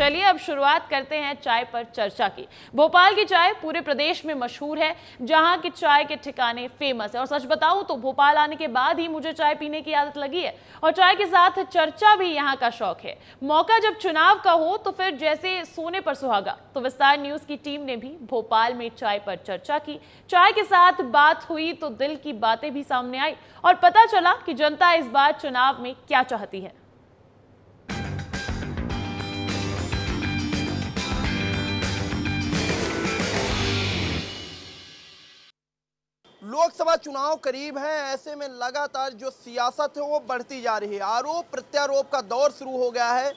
चलिए अब शुरुआत करते हैं चाय पर चर्चा की। भोपाल की चाय पूरे प्रदेश में मशहूर है, जहां की चाय के ठिकाने फेमस है। और सच बताऊं तो भोपाल आने के बाद ही मुझे चाय पीने की आदत लगी है और चाय के साथ चर्चा भी यहां का शौक है। मौका जब चुनाव का हो तो फिर जैसे सोने पर सुहागा। तो विस्तार न्यूज की टीम ने भी भोपाल में चाय पर चर्चा की। चाय के साथ बात हुई तो दिल की बातें भी सामने आई और पता चला कि जनता इस बार चुनाव में क्या चाहती है। लोकसभा चुनाव करीब है, ऐसे में लगातार जो सियासत है वो बढ़ती जा रही है। आरोप प्रत्यारोप का दौर शुरू हो गया है,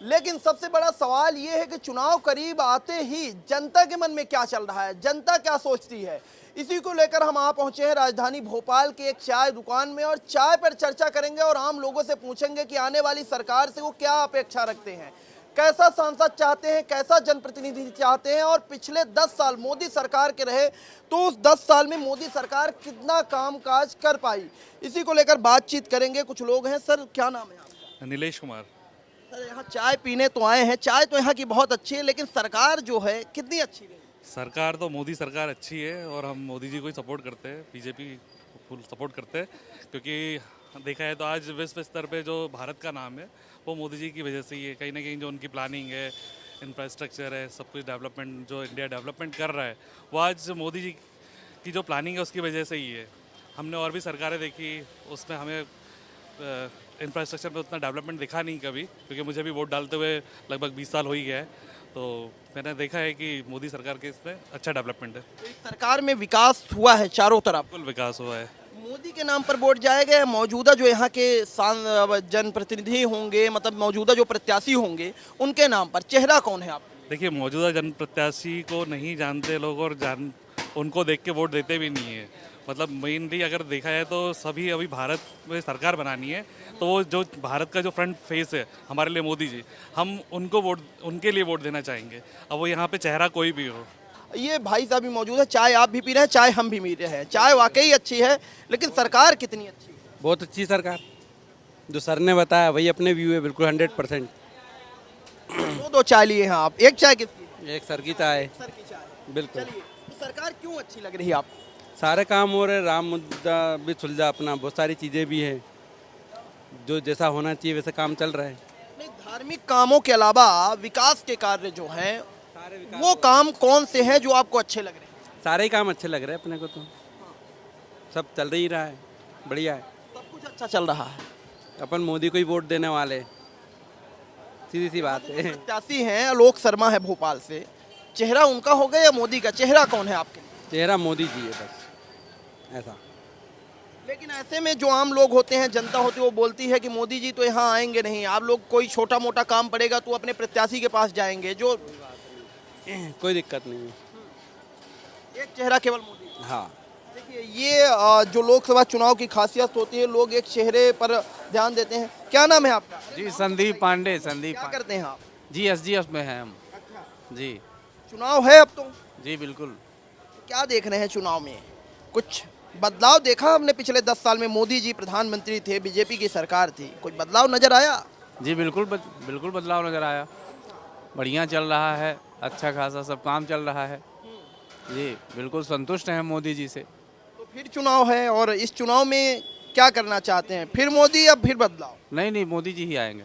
लेकिन सबसे बड़ा सवाल ये है कि चुनाव करीब आते ही जनता के मन में क्या चल रहा है, जनता क्या सोचती है। इसी को लेकर हम आ पहुंचे हैं राजधानी भोपाल की एक चाय दुकान में और चाय पर चर्चा करेंगे और आम लोगों से पूछेंगे कि आने वाली सरकार से वो क्या अपेक्षा रखते हैं, कैसा सांसद चाहते हैं, कैसा जनप्रतिनिधि चाहते हैं और पिछले 10 साल मोदी सरकार के रहे तो उस 10 साल में मोदी सरकार कितना कामकाज कर पाई। इसी को लेकर बातचीत करेंगे। कुछ लोग हैं। सर क्या नाम है आपका? नीलेश कुमार। सर यहाँ चाय पीने तो आए हैं, चाय तो यहाँ की बहुत अच्छी है, लेकिन सरकार जो है कितनी अच्छी रही? सरकार तो मोदी सरकार अच्छी है और हम मोदी जी को ही सपोर्ट करते हैं, बीजेपी फुल सपोर्ट करते हैं, क्योंकि देखा है तो आज विश्व स्तर पे जो भारत का नाम है वो मोदी जी की वजह से ही है। कहीं ना कहीं जो उनकी प्लानिंग है, इंफ्रास्ट्रक्चर है, सब कुछ डेवलपमेंट जो इंडिया डेवलपमेंट कर रहा है वो आज मोदी जी की जो प्लानिंग है उसकी वजह से ही है। हमने और भी सरकारें देखी, उसमें हमें इंफ्रास्ट्रक्चर में उतना डेवलपमेंट दिखा नहीं कभी, क्योंकि मुझे भी वोट डालते हुए लगभग 20 साल हो ही गया है। तो मैंने देखा है कि मोदी सरकार के इसमें अच्छा डेवलपमेंट है। तो इस सरकार में विकास हुआ है चारों तरफ, बिल्कुल विकास हुआ है। मोदी के नाम पर वोट जाएगा या मौजूदा जो यहाँ के जनप्रतिनिधि होंगे, मतलब मौजूदा जो प्रत्याशी होंगे उनके नाम पर? चेहरा कौन है आप? देखिए, मौजूदा जन प्रत्याशी को नहीं जानते लोग और उनको देख के वोट देते भी नहीं है। मतलब मेनली अगर देखा जाए तो सभी अभी भारत में सरकार बनानी है, तो वो जो भारत का जो फ्रंट फेस है हमारे लिए मोदी जी, हम उनके लिए वोट देना चाहेंगे। अब वो यहाँ पे चेहरा कोई भी हो। ये भाई साहब भी मौजूद है। चाय आप भी पी रहे हैं, चाय हम भी पी रहे हैं। चाय वाकई अच्छी है, लेकिन सरकार कितनी अच्छी है? बहुत अच्छी सरकार, जो सर ने बताया वही अपने व्यू है, बिल्कुल 100%। दो चाय लिए हैं आप, एक चाय कितनी? एक सर की चाय। सर की चाय, बिल्कुल। चलिए, तो सरकार क्यों अच्छी लग रही है आपको? सारे काम हो रहे, राम मुद्दा भी सुलझा अपना, बहुत सारी चीज़ें भी हैं, जो जैसा होना चाहिए वैसे काम चल रहा है। नहीं, धार्मिक कामों के अलावा विकास के कार्य जो हैं वो काम कौन से हैं जो आपको अच्छे लग रहे हैं? सारे ही काम अच्छे लग रहे हैं अपने को, तो सब चल ही रहा है, बढ़िया है, सब कुछ अच्छा चल रहा है। अपन मोदी को ही वोट देने वाले, सीधी सी बात है। प्रत्याशी हैं आलोक शर्मा है भोपाल से, चेहरा उनका होगा या मोदी का? चेहरा कौन है आपके? चेहरा मोदी जी है बस, ऐसा। लेकिन ऐसे में जो आम लोग होते हैं, जनता होती है, वो बोलती है कि मोदी जी तो यहाँ आएंगे नहीं। आप लोग कोई छोटा मोटा काम पड़ेगा तो अपने प्रत्याशी के पास जाएंगे, जो कोई दिक्कत नहीं है। एक चेहरा केवल मोदी। हाँ, देखिए, ये जो लोकसभा चुनाव की खासियत होती है, लोग एक चेहरे पर ध्यान देते हैं। क्या नाम है आपका? जी संदीप पांडे। संदीप क्या करते हैं आप? जी एसडीएफ में हैं हम। जी चुनाव है अब तो, जी बिल्कुल। क्या देख रहे हैं चुनाव में? कुछ बदलाव देखा हमने पिछले 10 साल में? मोदी जी प्रधानमंत्री थे, बीजेपी की सरकार थी, कुछ बदलाव नजर आया? जी बिल्कुल बिल्कुल बदलाव नज़र आया। बढ़िया चल रहा है, अच्छा खासा सब काम चल रहा है। जी बिल्कुल संतुष्ट हैं मोदी जी से। तो फिर चुनाव है और इस चुनाव में क्या करना चाहते हैं? फिर मोदी या फिर बदलाव? नहीं नहीं, मोदी जी ही आएंगे,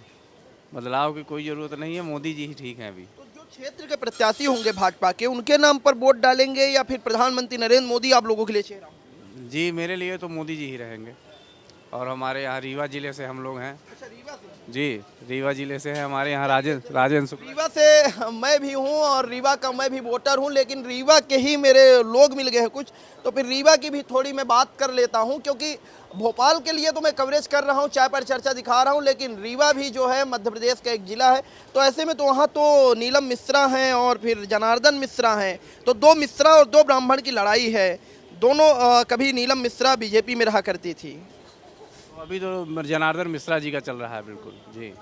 बदलाव की कोई ज़रूरत नहीं है, मोदी जी ही ठीक हैं अभी। तो जो क्षेत्र के प्रत्याशी होंगे भाजपा के, उनके नाम पर वोट डालेंगे या फिर प्रधानमंत्री नरेंद्र मोदी आप लोगों के लिए चेहरा? जी मेरे लिए तो मोदी जी ही रहेंगे। और हमारे यहाँ रीवा जिले से हम लोग हैं। अच्छा, रीवा से? जी रीवा जिले से है हमारे यहाँ राजेंद्र शुक्ला। रीवा से मैं भी हूँ और रीवा का मैं भी वोटर हूँ, लेकिन रीवा के ही मेरे लोग मिल गए हैं कुछ, तो फिर रीवा की भी थोड़ी मैं बात कर लेता हूँ, क्योंकि भोपाल के लिए तो मैं कवरेज कर रहा हूँ, चाय पर चर्चा दिखा रहा हूँ, लेकिन रीवा भी जो है मध्य प्रदेश का एक जिला है। तो ऐसे में तो वहाँ तो नीलम मिश्रा हैं और फिर जनार्दन मिश्रा हैं, तो दो मिश्रा और दो ब्राह्मण की लड़ाई है। दोनों कभी नीलम मिश्रा बीजेपी में रहा करती थी। अभी तो जनार्दन मिश्रा जी का चल रहा है। बिल्कुल जी,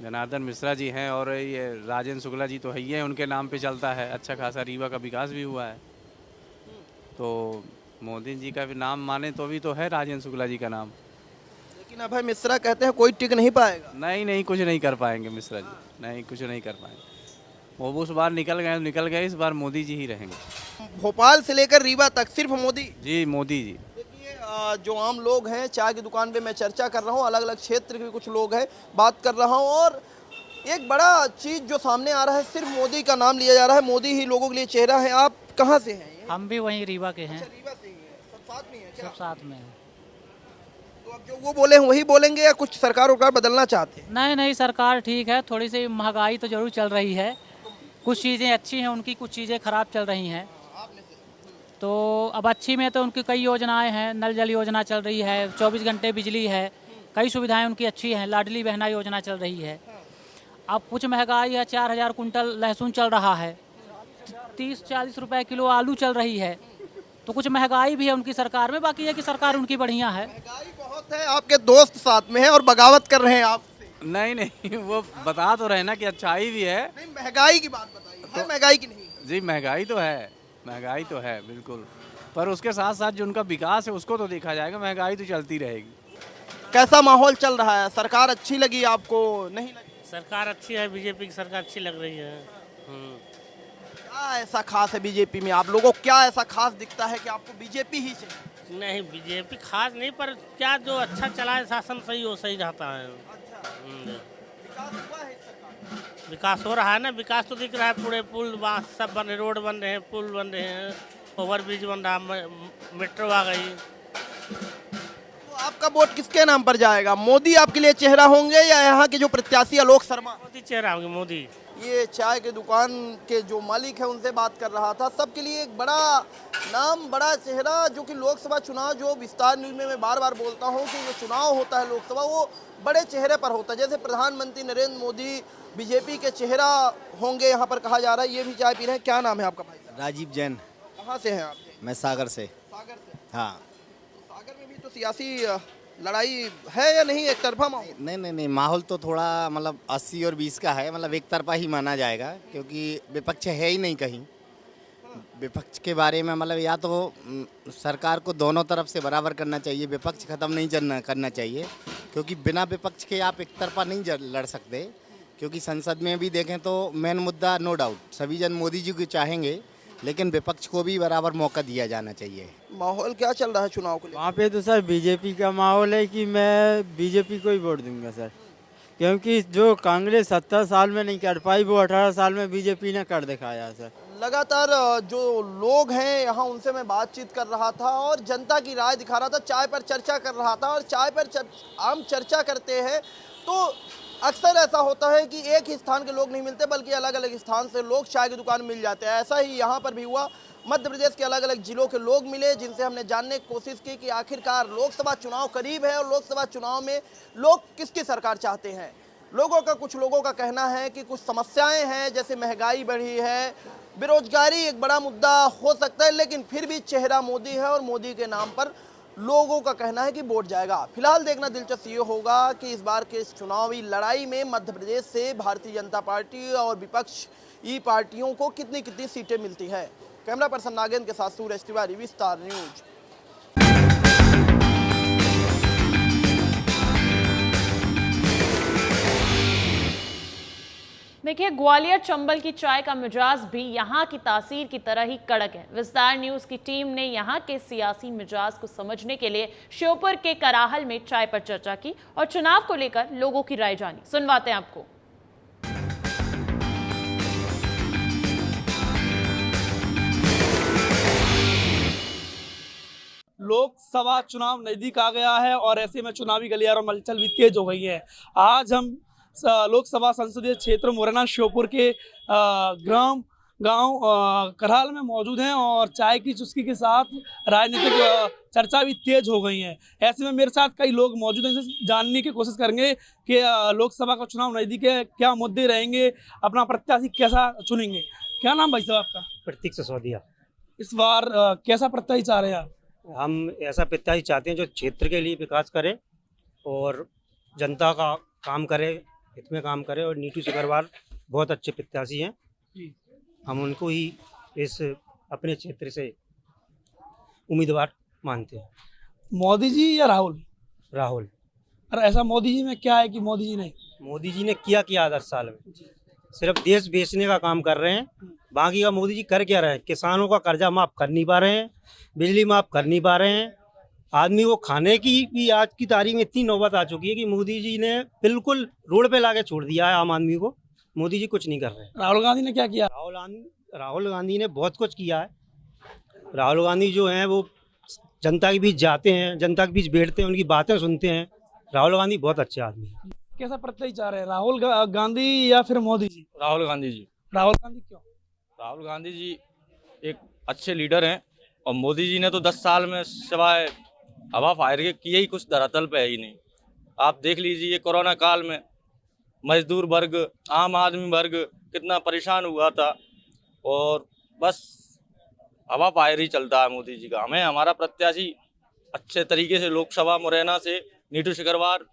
जनार्दन मिश्रा जी हैं और ये राजेंद्र शुक्ला जी तो है ही है, उनके नाम पे चलता है। अच्छा खासा रीवा का विकास भी हुआ है, तो मोदी जी का भी नाम माने तो भी तो है राजेंद्र शुक्ला जी का नाम। लेकिन अभय मिश्रा कहते हैं कोई टिक नहीं पाएगा। नहीं कुछ नहीं कर पाएंगे मिश्रा जी, नहीं कुछ नहीं कर पाएंगे। वो उस बार निकल गए, इस बार मोदी जी ही रहेंगे। भोपाल से लेकर रीवा तक सिर्फ मोदी। जी मोदी जी। देखिए जो आम लोग हैं, चाय की दुकान पे मैं चर्चा कर रहा हूँ, अलग अलग क्षेत्र के कुछ लोग हैं, बात कर रहा हूँ, और एक बड़ा चीज़ जो सामने आ रहा है, सिर्फ मोदी का नाम लिया जा रहा है, मोदी ही लोगों के लिए चेहरा है। आप कहाँ से हैं? हम भी वहीं रीवा के हैं। रीवा से ही हैं, सब साथ में हैं क्या? सब साथ में हैं। तो अब जो वो बोले हैं वही बोलेंगे या कुछ सरकार उरकार बदलना चाहते हैं? नहीं सरकार ठीक है, थोड़ी सी महंगाई तो जरूर चल रही है, कुछ चीज़ें अच्छी हैं उनकी, कुछ चीज़ें खराब चल रही हैं। तो अब अच्छी में तो उनकी कई योजनाएं हैं, नल जल योजना चल रही है, 24 घंटे बिजली है, कई सुविधाएं उनकी अच्छी हैं, लाडली बहना योजना चल रही है। अब कुछ महंगाई है, 4000 कुंटल लहसुन चल रहा है, 30-40 रुपए किलो आलू चल रही है, तो कुछ महंगाई भी है उनकी सरकार में। बाकी है कि सरकार उनकी बढ़िया है। महंगाई बहुत है, आपके दोस्त साथ में हैं और बगावत कर रहे हैं आप। नहीं वो बता तो रहे ना कि अच्छाई भी है। नहीं, महंगाई की बात बताइए, है महंगाई की नहीं? जी महंगाई तो है बिल्कुल, पर उसके साथ साथ जो उनका विकास है उसको तो देखा जाएगा। महंगाई तो चलती रहेगी। कैसा माहौल चल रहा है? सरकार अच्छी लगी आपको, नहीं लगी? सरकार अच्छी है, बीजेपी की सरकार अच्छी लग रही है। क्या ऐसा खास है बीजेपी में? आप लोगों को क्या ऐसा खास दिखता है कि आपको बीजेपी ही चाहिए? नहीं बीजेपी खास नहीं, पर क्या जो अच्छा चला है शासन सही हो सही रहता है। विकास हुआ है इस सरकार में? विकास हो रहा है ना, विकास तो दिख रहा है, पूरे पुल बांस सब बन रहे, रोड बन रहे हैं, पुल बन रहे हैं, ओवर ब्रिज बन रहा, मेट्रो आ गई। तो आपका वोट किसके नाम पर जाएगा? मोदी आपके लिए चेहरा होंगे या यहाँ के जो प्रत्याशी आलोक शर्मा? मोदी चेहरा होंगे, मोदी। ये चाय के दुकान के जो मालिक है उनसे बात कर रहा था। सबके लिए एक बड़ा नाम, बड़ा चेहरा, जो कि लोकसभा चुनाव, जो विस्तार न्यूज़ में मैं बार बार बोलता हूँ कि जो चुनाव होता है लोकसभा, वो बड़े चेहरे पर होता है। जैसे प्रधानमंत्री नरेंद्र मोदी बीजेपी के चेहरा होंगे, यहाँ पर कहा जा रहा है। ये भी चाय पी रहे हैं। क्या नाम है आपका भाई साहब? राजीव जैन। कहाँ से हैं आप? मैं सागर से। सागर से? हाँ। सागर में भी तो सियासी लड़ाई है या नहीं, एक तरफा माहौल? नहीं, माहौल तो थोड़ा मतलब 80 और 20 का है, मतलब एक तरफा ही माना जाएगा, क्योंकि विपक्ष है ही नहीं कहीं। विपक्ष के बारे में मतलब या तो सरकार को दोनों तरफ से बराबर करना चाहिए, विपक्ष खत्म नहीं करना चाहिए, क्योंकि बिना विपक्ष के आप एक तरफा नहीं लड़ सकते। क्योंकि संसद में भी देखें तो मेन मुद्दा नो डाउट सभी जन मोदी जी को चाहेंगे, लेकिन विपक्ष को भी बराबर मौका दिया जाना चाहिए। माहौल क्या चल रहा है चुनाव को लेकर? वहाँ पे तो सर बीजेपी का माहौल है कि मैं बीजेपी को ही वोट दूंगा सर, क्योंकि जो कांग्रेस 70 साल में नहीं कर पाई वो 18 साल में बीजेपी ने कर दिखाया सर। लगातार जो लोग हैं यहाँ, उनसे मैं बातचीत कर रहा था और जनता की राय दिखा रहा था, चाय पर चर्चा कर रहा था। और चाय पर आम चर्चा करते हैं तो अक्सर ऐसा होता है कि एक ही स्थान के लोग नहीं मिलते, बल्कि अलग अलग स्थान से लोग चाय की दुकान मिल जाते हैं। ऐसा ही यहाँ पर भी हुआ। मध्य प्रदेश के अलग अलग जिलों के लोग मिले, जिनसे हमने जानने की कोशिश की कि आखिरकार लोकसभा चुनाव करीब है और लोकसभा चुनाव में लोग किसकी सरकार चाहते हैं। कुछ लोगों का कहना है कि कुछ समस्याएं हैं, जैसे महंगाई बढ़ी है, बेरोजगारी एक बड़ा मुद्दा हो सकता है, लेकिन फिर भी चेहरा मोदी है और मोदी के नाम पर लोगों का कहना है कि वोट जाएगा। फिलहाल देखना दिलचस्प ये होगा कि इस बार के चुनावी लड़ाई में मध्य प्रदेश से भारतीय जनता पार्टी और विपक्षी पार्टियों को कितनी कितनी सीटें मिलती है। कैमरा पर्सन नागेंद्र के साथ सूरज तिवारी, विस्तार न्यूज। देखिए, ग्वालियर चंबल की चाय का मिजाज भी यहाँ की तासीर की तरह ही कड़क है। विस्तार न्यूज की टीम ने यहाँ के सियासी मिजाज को समझने के लिए श्योपुर के कराहल में चाय पर चर्चा की और चुनाव को लेकर लोगों की राय जानी। सुनवाते हैं आपको। लोकसभा चुनाव नजदीक आ गया है और ऐसे में चुनावी गलियारों में हलचल भी तेज हो गई है। आज हम लोकसभा संसदीय क्षेत्र मुरैना श्योपुर के गांव कराहल में मौजूद हैं और चाय की चुस्की के साथ राजनीतिक चर्चा भी तेज हो गई है। ऐसे में मेरे साथ कई लोग मौजूद हैं, इनसे जानने की कोशिश करेंगे कि लोकसभा का चुनाव नजदीक है, क्या मुद्दे रहेंगे, अपना प्रत्याशी कैसा चुनेंगे। क्या नाम भाई साहब आपका? प्रतीक सिसोदिया। इस बार कैसा प्रत्याशी चाह रहे हैं आप? हम ऐसा प्रत्याशी चाहते हैं जो क्षेत्र के लिए विकास करे और जनता का काम करे, हित में काम करे। और नीतू सिकरवार बहुत अच्छे प्रत्याशी हैं, हम उनको ही इस अपने क्षेत्र से उम्मीदवार मानते हैं। मोदी जी या राहुल? राहुल। और ऐसा मोदी जी में क्या है कि मोदी जी ने किया 10 साल में सिर्फ देश बेचने का काम कर रहे हैं। बाकी का मोदी जी कर क्या रहे हैं? किसानों का कर्जा माफ कर नहीं पा रहे हैं, बिजली माफ कर नहीं पा रहे हैं। आदमी को खाने की भी आज की तारीख में इतनी नौबत आ चुकी है कि मोदी जी ने बिल्कुल रोड पे लाके छोड़ दिया है आम आदमी को। मोदी जी कुछ नहीं कर रहे हैं। राहुल गांधी ने क्या किया? राहुल गांधी ने बहुत कुछ किया है। राहुल गांधी जो हैं वो जनता के बीच जाते हैं, जनता के बीच बैठते हैं, उनकी बातें सुनते हैं। राहुल गांधी बहुत अच्छे आदमी हैं। कैसा प्रत्याशी चाह रहे हैं, राहुल गांधी या फिर मोदी जी? राहुल गांधी जी। राहुल गांधी क्यों? राहुल गांधी जी एक अच्छे लीडर हैं और मोदी जी ने तो 10 साल में सिवाय हवा फायर के किए ही कुछ धरातल पे है ही नहीं। आप देख लीजिए कोरोना काल में मजदूर वर्ग, आम आदमी वर्ग कितना परेशान हुआ था और बस हवा फायर ही चलता है मोदी जी का। हमें हमारा प्रत्याशी अच्छे तरीके से लोकसभा मुरैना से नीतू शिकरवार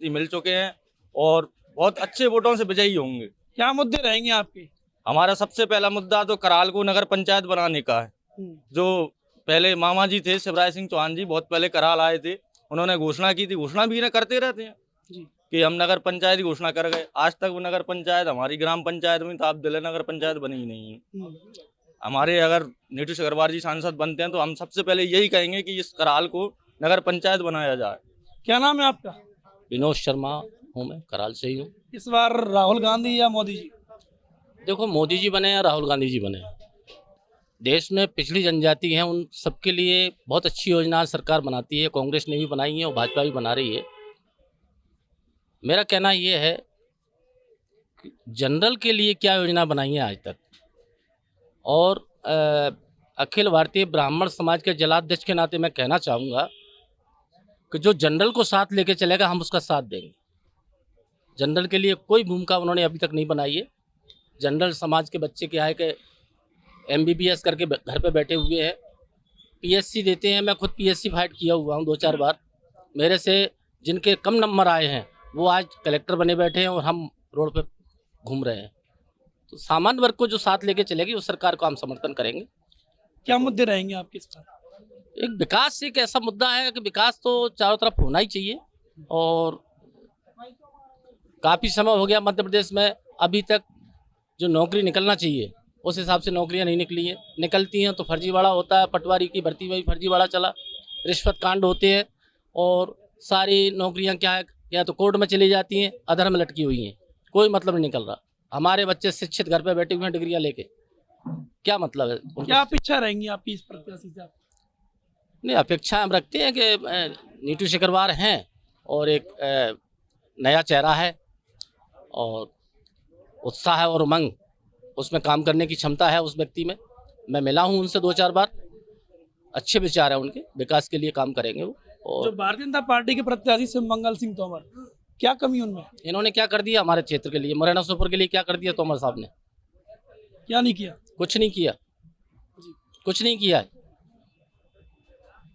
जी मिल चुके हैं और बहुत अच्छे वोटों से विजयी होंगे। क्या मुद्दे रहेंगे आपके? हमारा सबसे पहला मुद्दा तो कराल को नगर पंचायत बनाने का है। जो पहले मामा जी थे शिवराज सिंह चौहान जी, बहुत पहले कराल आए थे, उन्होंने घोषणा की थी, घोषणा भी करते रहते हैं कि हम नगर पंचायत की घोषणा कर गए। आज तक वो नगर पंचायत हमारी ग्राम पंचायत में था, अब दिल्ली नगर पंचायत बनी ही नहीं है। हमारे अगर नीतू शिकरवार जी सांसद बनते हैं तो हम सबसे पहले यही कहेंगे कि इस कराल को नगर पंचायत बनाया जाए। क्या नाम है आपका? विनोद शर्मा हूँ, मैं कराल से ही हूँ। इस बार राहुल गांधी या मोदी जी? देखो, मोदी जी बने या राहुल गांधी जी बने, देश में पिछड़ी जनजाति हैं उन सबके लिए बहुत अच्छी योजना सरकार बनाती है। कांग्रेस ने भी बनाई है और भाजपा भी बना रही है। मेरा कहना ये है कि जनरल के लिए क्या योजना बनाई है आज तक, और अखिल भारतीय ब्राह्मण समाज के जिलाध्यक्ष के नाते मैं कहना चाहूँगा कि जो जनरल को साथ लेके चलेगा हम उसका साथ देंगे। जनरल के लिए कोई भूमिका उन्होंने अभी तक नहीं बनाई है। जनरल समाज के बच्चे क्या है कि MBBS करके घर पे बैठे हुए हैं, PSC देते हैं। मैं खुद PSC फाइट किया हुआ हूँ 2-4 बार। मेरे से जिनके कम नंबर आए हैं वो आज कलेक्टर बने बैठे हैं और हम रोड पे घूम रहे हैं। तो सामान्य वर्ग को जो साथ लेके चलेगी उस सरकार को हम समर्थन करेंगे। क्या मुद्दे रहेंगे आपके इस पर? एक विकास एक ऐसा मुद्दा है कि विकास तो चारों तरफ होना ही चाहिए, और काफ़ी समय हो गया मध्य प्रदेश में अभी तक जो नौकरी निकलना चाहिए उस हिसाब से नौकरियां नहीं निकली हैं। निकलती हैं तो फर्जीवाड़ा होता है। पटवारी की भर्ती में भी फर्जीवाड़ा चला, रिश्वत कांड होते हैं और सारी नौकरियां क्या है, या तो कोर्ट में चली जाती हैं, अधर में लटकी हुई हैं, कोई मतलब नहीं निकल रहा। हमारे बच्चे शिक्षित घर पे बैठे हुए हैं डिग्रियां लेके, क्या मतलब है? क्या अपेक्षा रहेंगी आपकी इस प्रत्याशी से? नहीं, अपेक्षा हम रखते हैं कि नीतू शिकरवार हैं और एक नया चेहरा है और उत्साह है और उमंग, उसमें काम करने की क्षमता है उस व्यक्ति में। मैं मिला हूं उनसे 2-4 बार, अच्छे विचार हैं उनके, विकास के लिए काम करेंगे वो। और जो भारतीय जनता पार्टी के प्रत्याशी शिवमंगल सिंह तोमर, क्या कमी उनमें? इन्होंने क्या कर दिया हमारे क्षेत्र के लिए, मुरैना सोपोर के लिए क्या कर दिया तोमर साहब ने? क्या नहीं किया? कुछ नहीं किया, कुछ नहीं किया है,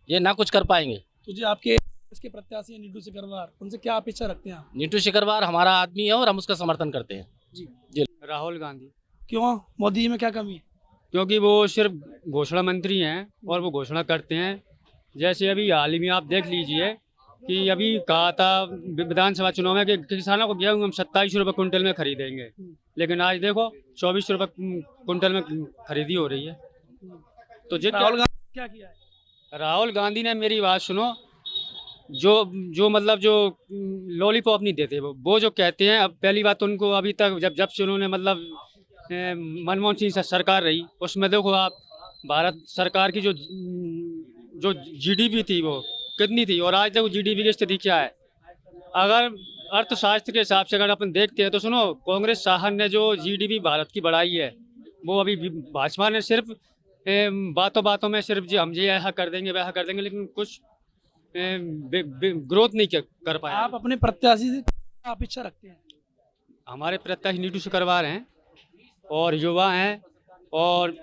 ये ना कुछ कर पाएंगे। तो जी आपके इसके प्रत्याशी हैं नीतू शिकरवार, उनसे क्या अपेक्षा रखते हैं आप? नीतू शिकरवार हमारा आदमी है और हम उसका समर्थन करते हैं। जी। राहुल गांधी। क्यों? मोदी जी में क्या कमी है? क्योंकि वो सिर्फ घोषणा मंत्री हैं और वो घोषणा करते हैं। जैसे अभी हाल ही में आप देख लीजिए कि अभी कहा था विधानसभा चुनाव में कि किसानों को गेहूँ हम 27 रुपये कुंटल में खरीदेंगे, लेकिन आज देखो 24 रुपये कुंटल में खरीदी हो रही है। तो राहुल गांधी क्या किया है? राहुल गांधी ने, मेरी बात सुनो, जो मतलब जो लॉलीपॉप नहीं देते वो जो कहते हैं, अब पहली बात उनको अभी तक जब से उन्होंने मतलब मनमोहन सिंह सरकार रही उसमें देखो आप, भारत सरकार की जो GDP थी वो कितनी थी और आज देखो GDP की स्थिति क्या है। अगर अर्थशास्त्र के हिसाब से अगर अपन देखते हैं तो सुनो, कांग्रेस शासन ने जो GDP भारत की बढ़ाई है वो अभी भाजपा ने सिर्फ बातों बातों में सिर्फ हम ये ऐसा कर देंगे वैसा कर देंगे, लेकिन कुछ ग्रोथ नहीं कर पाए। आप अपने प्रत्याशी से क्या अपेक्षा रखते हैं? हमारे प्रत्याशी नीतू शिकरवार हैं और युवा हैं और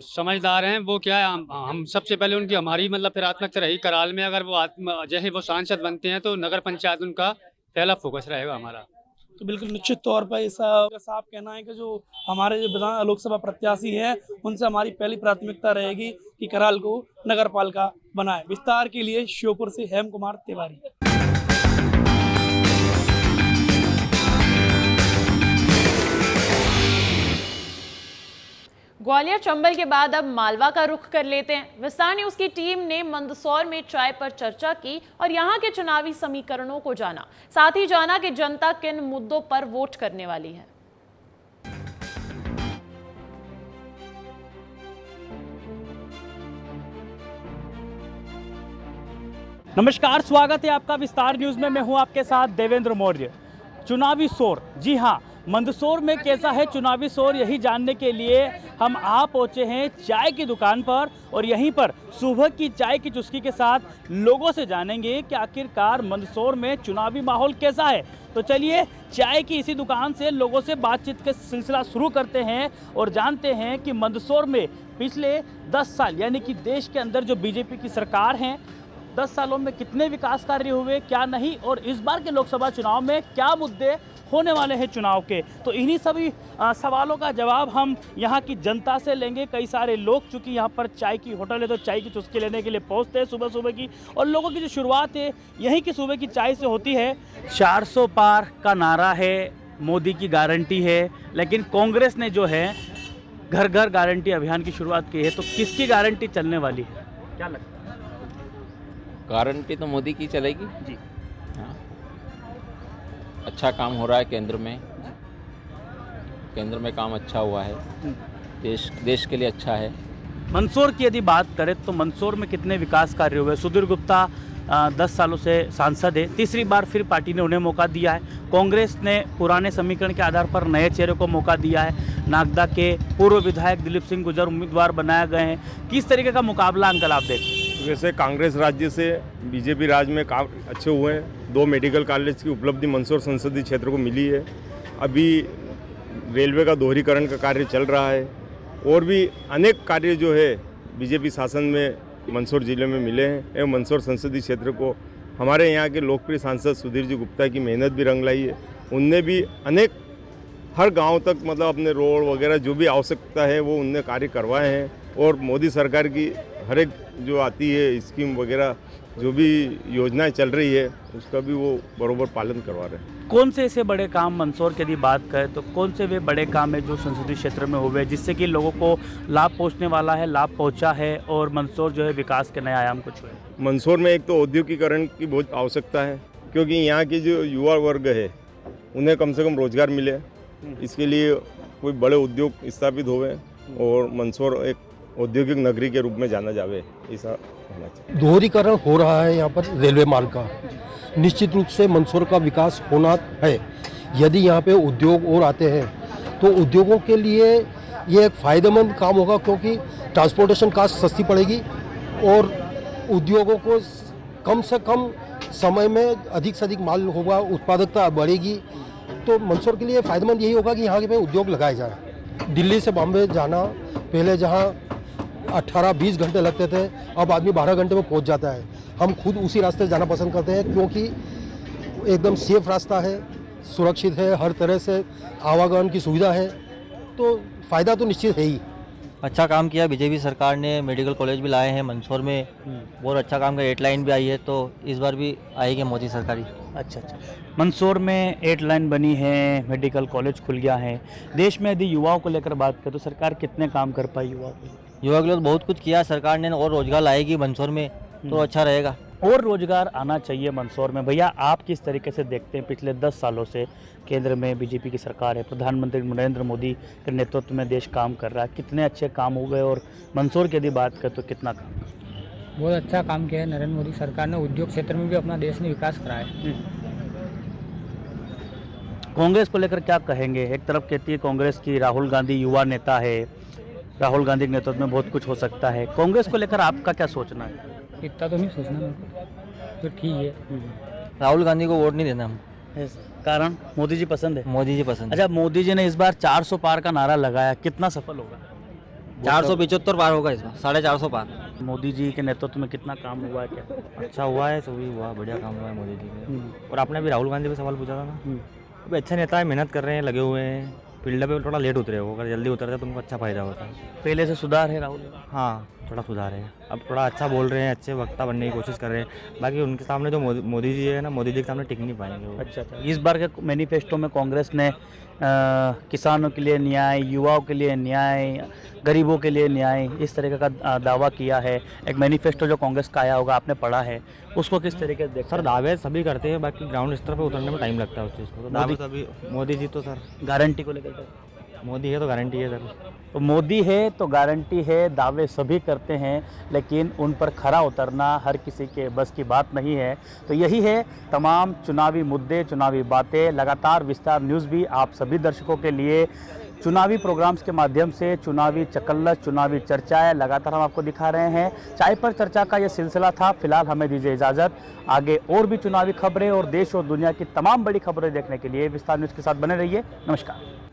समझदार हैं। वो क्या है, हम सबसे पहले उनकी हमारी मतलब प्राथमिकता रही कराल में, अगर वो जैसे वो सांसद बनते हैं तो नगर पंचायत उनका पहला फोकस रहेगा हमारा। तो बिल्कुल निश्चित तौर पर ऐसा साफ कहना है कि जो हमारे जो विधान लोकसभा प्रत्याशी हैं उनसे हमारी पहली प्राथमिकता रहेगी कि कराल को नगर पालिका बनाए। विस्तार के लिए श्योपुर से हेम कुमार तिवारी। ग्वालियर चंबल के बाद अब मालवा का रुख कर लेते हैं। विस्तार न्यूज की टीम ने मंदसौर में चाय पर चर्चा की और यहां के चुनावी समीकरणों को जाना, साथ ही जाना कि जनता किन मुद्दों पर वोट करने वाली है। नमस्कार, स्वागत है आपका विस्तार न्यूज में। मैं हूं आपके साथ देवेंद्र मौर्य। चुनावी शोर, जी हां, मंदसौर में कैसा है चुनावी शोर, यही जानने के लिए हम आ पहुंचे हैं चाय की दुकान पर और यहीं पर सुबह की चाय की चुस्की के साथ लोगों से जानेंगे कि आखिरकार मंदसौर में चुनावी माहौल कैसा है। तो चलिए चाय की इसी दुकान से लोगों से बातचीत का सिलसिला शुरू करते हैं और जानते हैं कि मंदसौर में पिछले 10 साल यानी कि देश के अंदर जो बीजेपी की सरकार है, 10 सालों में कितने विकास कार्य हुए, क्या नहीं, और इस बार के लोकसभा चुनाव में क्या मुद्दे होने वाले हैं चुनाव के। तो इन्हीं सभी सवालों का जवाब हम यहाँ की जनता से लेंगे। कई सारे लोग चूँकि यहाँ पर चाय की होटल है तो चाय की चुस्की लेने के लिए पहुँचते हैं सुबह सुबह की, और लोगों की जो शुरुआत है यहीं की सुबह की चाय से होती है। 400 पार का नारा है, मोदी की गारंटी है, लेकिन कांग्रेस ने जो है घर घर गारंटी अभियान की शुरुआत की है। तो किसकी गारंटी चलने वाली है, क्या लगता है? गारंटी तो मोदी की चलेगी जी। हाँ, अच्छा काम हो रहा है केंद्र में, केंद्र में काम अच्छा हुआ है, देश के लिए अच्छा है। मंदसौर की यदि बात करें तो मंदसौर में कितने विकास कार्य हुए। सुधीर गुप्ता 10 सालों से सांसद है, तीसरी बार फिर पार्टी ने उन्हें मौका दिया है। कांग्रेस ने पुराने समीकरण के आधार पर नए चेहरे को मौका दिया है। नागदा के पूर्व विधायक दिलीप सिंह गुजर उम्मीदवार बनाए गए हैं। किस तरीके का मुकाबला अंकल आप देखते हैं? वैसे कांग्रेस राज्य से बीजेपी राज में काम अच्छे हुए हैं। 2 मेडिकल कॉलेज की उपलब्धि मंदसौर संसदीय क्षेत्र को मिली है। अभी रेलवे का दोहरीकरण का कार्य चल रहा है और भी अनेक कार्य जो है बीजेपी शासन में मंदसौर जिले में मिले हैं। एवं मंदसौर संसदीय क्षेत्र को हमारे यहाँ के लोकप्रिय सांसद सुधीर जी गुप्ता की मेहनत भी रंग लाई है। उनने भी अनेक हर गांव तक मतलब अपने रोड वगैरह जो भी आवश्यकता है वो उनने कार्य करवाए हैं। और मोदी सरकार की हर एक जो आती है स्कीम वगैरह जो भी योजनाएं चल रही है उसका भी वो बरोबर पालन करवा रहे हैं। कौन से ऐसे बड़े काम मंदसौर की यदि बात करें तो कौन से वे बड़े काम है जो संसदीय क्षेत्र में हुए जिससे कि लोगों को लाभ पहुंचने वाला है, लाभ पहुंचा है और मंदसौर जो है विकास के नए आयाम को छुए? मंदसौर में एक तो औद्योगिकरण की बहुत आवश्यकता है, क्योंकि यहाँ की जो युवा वर्ग है उन्हें कम से कम रोजगार मिले। इसके लिए कोई बड़े उद्योग स्थापित हुए और मंदसौर एक औद्योगिक नगरी के रूप में जाना जावे, ऐसा होना चाहिए। दोहरीकरण हो रहा है यहाँ पर रेलवे मार्ग का, निश्चित रूप से मंदसौर का विकास होना है। यदि यहाँ पे उद्योग और आते हैं तो उद्योगों के लिए ये एक फ़ायदेमंद काम होगा, क्योंकि ट्रांसपोर्टेशन कास्ट सस्ती पड़ेगी और उद्योगों को कम से कम समय में अधिक से अधिक माल होगा, उत्पादकता बढ़ेगी। तो मंदसौर के लिए फ़ायदेमंद यही होगा कि यहाँ पे उद्योग लगाए जाए। दिल्ली से बॉम्बे जाना पहले जहाँ 18-20 घंटे लगते थे, अब आदमी 12 घंटे में पहुंच जाता है। हम खुद उसी रास्ते से जाना पसंद करते हैं क्योंकि एकदम सेफ रास्ता है, सुरक्षित है, हर तरह से आवागमन की सुविधा है, तो फ़ायदा तो निश्चित है ही। अच्छा काम किया बीजेपी सरकार ने, मेडिकल कॉलेज भी लाए हैं मंदसौर में, बहुत अच्छा काम किया। 8 लाइन भी आई है, तो इस बार भी आएगी मोदी सरकार ही। अच्छा, मंदसौर में 8 लाइन बनी है, मेडिकल कॉलेज खुल गया है। देश में यदि युवाओं को लेकर बात करें तो सरकार कितने काम कर पाई युवाओं के लिए? युवा के लिए बहुत कुछ किया सरकार ने, और रोजगार लाएगी मंदसौर में तो अच्छा रहेगा। और रोजगार आना चाहिए मंदसौर में। भैया आप किस तरीके से देखते हैं, पिछले 10 सालों से केंद्र में बीजेपी की सरकार है, प्रधानमंत्री नरेंद्र मोदी के नेतृत्व में देश काम कर रहा है, कितने अच्छे काम हुए और मंदसौर की यदि बात करें तो कितना काम? बहुत अच्छा काम किया है नरेंद्र मोदी सरकार ने। उद्योग क्षेत्र में भी अपना देश ने विकास कराया है। कांग्रेस को लेकर क्या कहेंगे? एक तरफ कहती है कांग्रेस की राहुल गांधी युवा नेता है, राहुल गांधी के नेतृत्व में बहुत कुछ हो सकता है। कांग्रेस को लेकर आपका क्या सोचना है? इतना तो नहीं सोचना मेरे को, तो ठीक है। राहुल गांधी को वोट नहीं देना हम। कारण मोदी जी पसंद है? मोदी जी पसंद। अच्छा, मोदी जी ने इस बार 400 पार का नारा लगाया, कितना सफल होगा? 475 पार होगा इस बार, 450 पार। मोदी जी के नेतृत्व में कितना काम हुआ है? क्या अच्छा हुआ है, सभी हुआ, बढ़िया काम हुआ है मोदी जी के। और आपने भी राहुल गांधी पे सवाल पूछा था ना, अभी अच्छे नेता है, मेहनत कर रहे हैं, लगे हुए हैं। फील्ड पे थोड़ा लेट उतरे हो, अगर जल्दी उतरते तो उनको अच्छा फायदा होता है। पहले से सुधार है राहुल? हाँ, थोड़ा सुधार है। अब थोड़ा अच्छा बोल रहे हैं, अच्छे वक्ता बनने की कोशिश कर रहे हैं। बाकी उनके सामने जो मोदी जी है ना, मोदी जी के सामने टिक नहीं पाएंगे वो। अच्छा, इस बार के मैनिफेस्टो में कांग्रेस ने किसानों के लिए न्याय, युवाओं के लिए न्याय, गरीबों के लिए न्याय, इस तरीके का दावा किया है। एक मैनिफेस्टो जो कांग्रेस का आया होगा, आपने पढ़ा है, उसको किस तरीके से देखते हैं? सर दावे सभी करते हैं, बाकी ग्राउंड स्तर पर उतरने में टाइम लगता है उस चीज़ को। तो दावे सभी, मोदी जी तो सर गारंटी को लेकर मोदी है तो गारंटी है सर। तो मोदी है तो गारंटी है, दावे सभी करते हैं, लेकिन उन पर खरा उतरना हर किसी के बस की बात नहीं है। तो यही है तमाम चुनावी मुद्दे, चुनावी बातें। लगातार विस्तार न्यूज़ भी आप सभी दर्शकों के लिए चुनावी प्रोग्राम्स के माध्यम से चुनावी चकल्लस, चुनावी चर्चाएं लगातार हम आपको दिखा रहे हैं। चाय पर चर्चा का ये सिलसिला था। फिलहाल हमें दीजिए इजाज़त। आगे और भी चुनावी खबरें और देश और दुनिया की तमाम बड़ी खबरें देखने के लिए विस्तार न्यूज़ के साथ बने रहिए। नमस्कार।